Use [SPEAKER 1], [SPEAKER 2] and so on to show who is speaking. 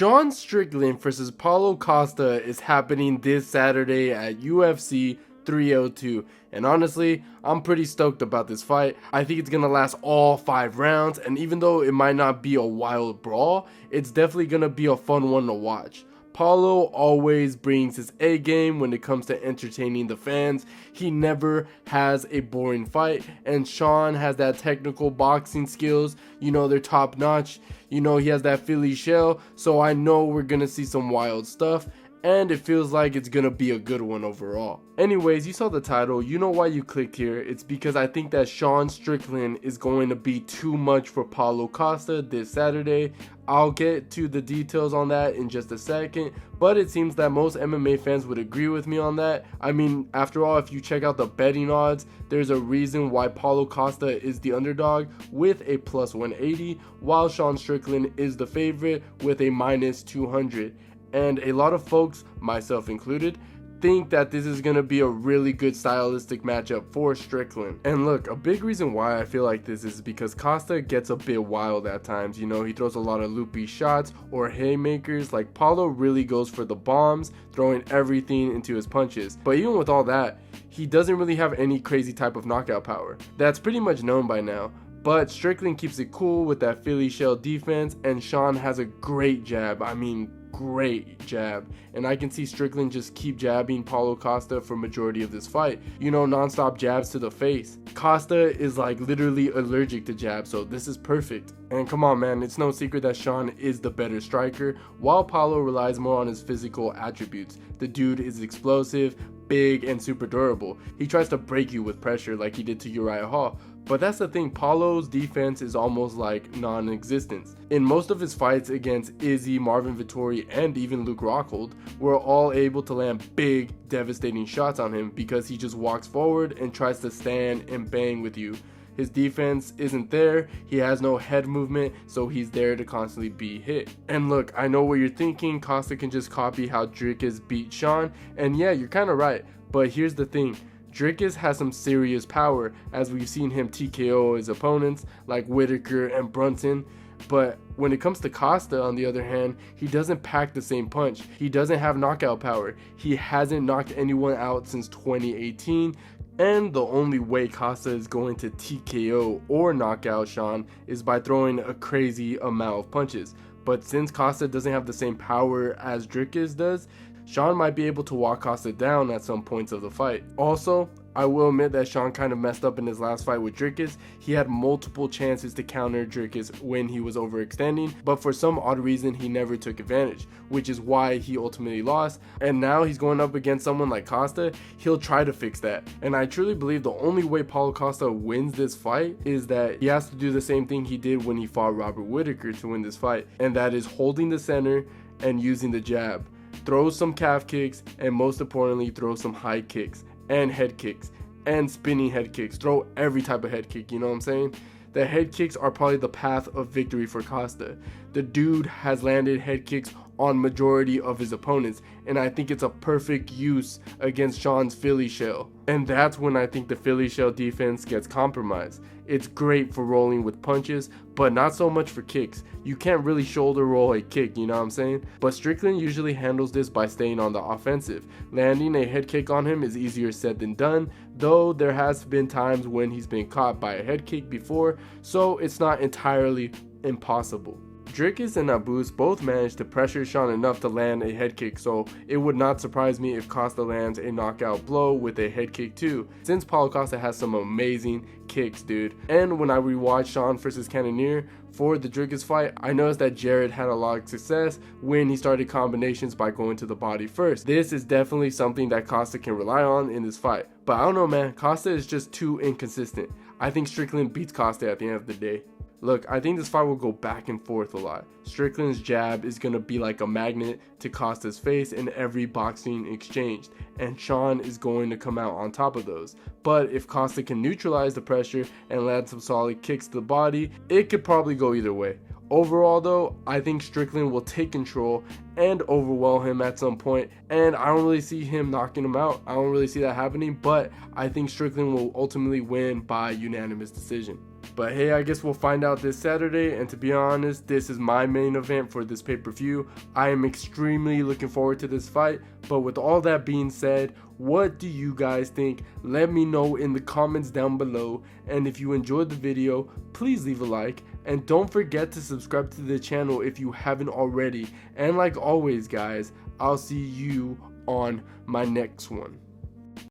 [SPEAKER 1] Sean Strickland versus Paulo Costa is happening this Saturday at UFC 302, and honestly, I'm pretty stoked about this fight. I think it's gonna last all 5 rounds, and even though it might not be a wild brawl, it's definitely gonna be a fun one to watch. Paulo always brings his A game when it comes to entertaining the fans. He never has a boring fight, and Sean has that technical boxing skills. You know, they're top notch. You know, he has that Philly shell, so I know we're gonna see some wild stuff, and it feels like it's gonna be a good one overall. Anyways, you saw the title, you know why you clicked here. It's because I think that Sean Strickland is going to be too much for Paulo Costa this Saturday. I'll get to the details on that in just a second, but it seems that most MMA fans would agree with me on that. I mean, after all, if you check out the betting odds, there's a reason why Paulo Costa is the underdog with a plus 180, while Sean Strickland is the favorite with a minus 200. And a lot of folks, myself included, think that this is going to be a really good stylistic matchup for Strickland. And look, a big reason why I feel like this is because Costa gets a bit wild at times. You know, he throws a lot of loopy shots or haymakers. Like, Paulo really goes for the bombs, throwing everything into his punches. But even with all that, he doesn't really have any crazy type of knockout power. That's pretty much known by now. But Strickland keeps it cool with that Philly shell defense, and Sean has a great jab. I mean, great jab, and I can see Strickland just keep jabbing Paulo Costa for majority of this fight. You know, non-stop jabs to the face. Costa is like literally allergic to jabs, so this is perfect. And come on, man, it's no secret that Sean is the better striker, while Paulo relies more on his physical attributes. The dude is explosive, big, and super durable. He tries to break you with pressure like he did to Uriah Hall. But that's the thing, Paulo's defense is almost like non-existent. In most of his fights against Izzy, Marvin Vettori, and even Luke Rockhold, we're all able to land big, devastating shots on him because he just walks forward and tries to stand and bang with you. His defense isn't there, he has no head movement, so he's there to constantly be hit. And look, I know what you're thinking, Costa can just copy how Dricus beat Sean, and yeah, you're kinda right, but here's the thing. Dricus has some serious power, as we've seen him TKO his opponents like Whitaker and Brunson. But when it comes to Costa, on the other hand, he doesn't pack the same punch. He doesn't have knockout power. He hasn't knocked anyone out since 2018. And the only way Costa is going to TKO or knock out Sean is by throwing a crazy amount of punches. But since Costa doesn't have the same power as Dricus does, Sean might be able to walk Costa down at some points of the fight. Also, I will admit that Sean kind of messed up in his last fight with Dricus. He had multiple chances to counter Dricus when he was overextending, but for some odd reason he never took advantage, which is why he ultimately lost. And now he's going up against someone like Costa. He'll try to fix that. And I truly believe the only way Paulo Costa wins this fight is that he has to do the same thing he did when he fought Robert Whitaker to win this fight, and that is holding the center and using the jab. Throw some calf kicks, and most importantly, throw some high kicks and head kicks and spinning head kicks. Throw every type of head kick, you know what I'm saying? The head kicks are probably the path of victory for Costa. The dude has landed head kicks on majority of his opponents, and I think it's a perfect use against Sean's Philly shell. And that's when I think the Philly shell defense gets compromised. It's great for rolling with punches, but not so much for kicks. You can't really shoulder roll a kick, you know what I'm saying? But Strickland usually handles this by staying on the offensive. Landing a head kick on him is easier said than done, though there has been times when he's been caught by a head kick before, so it's not entirely impossible. Dricus and Abus both managed to pressure Sean enough to land a head kick, so it would not surprise me if Costa lands a knockout blow with a head kick too, since Paulo Costa has some amazing kicks, dude. And when I rewatched Sean vs Cannonier for the Dricus fight, I noticed that Jared had a lot of success when he started combinations by going to the body first. This is definitely something that Costa can rely on in this fight. But I don't know, man, Costa is just too inconsistent. I think Strickland beats Costa at the end of the day. Look, I think this fight will go back and forth a lot. Strickland's jab is going to be like a magnet to Costa's face in every boxing exchange, and Sean is going to come out on top of those. But if Costa can neutralize the pressure and land some solid kicks to the body, it could probably go either way. Overall though, I think Strickland will take control and overwhelm him at some point, and I don't really see him knocking him out. I don't really see that happening, but I think Strickland will ultimately win by unanimous decision. But hey, I guess we'll find out this Saturday, and to be honest, this is my main event for this pay-per-view. I am extremely looking forward to this fight, but with all that being said, what do you guys think? Let me know in the comments down below, and if you enjoyed the video, please leave a like, and don't forget to subscribe to the channel if you haven't already. And like always guys, I'll see you on my next one.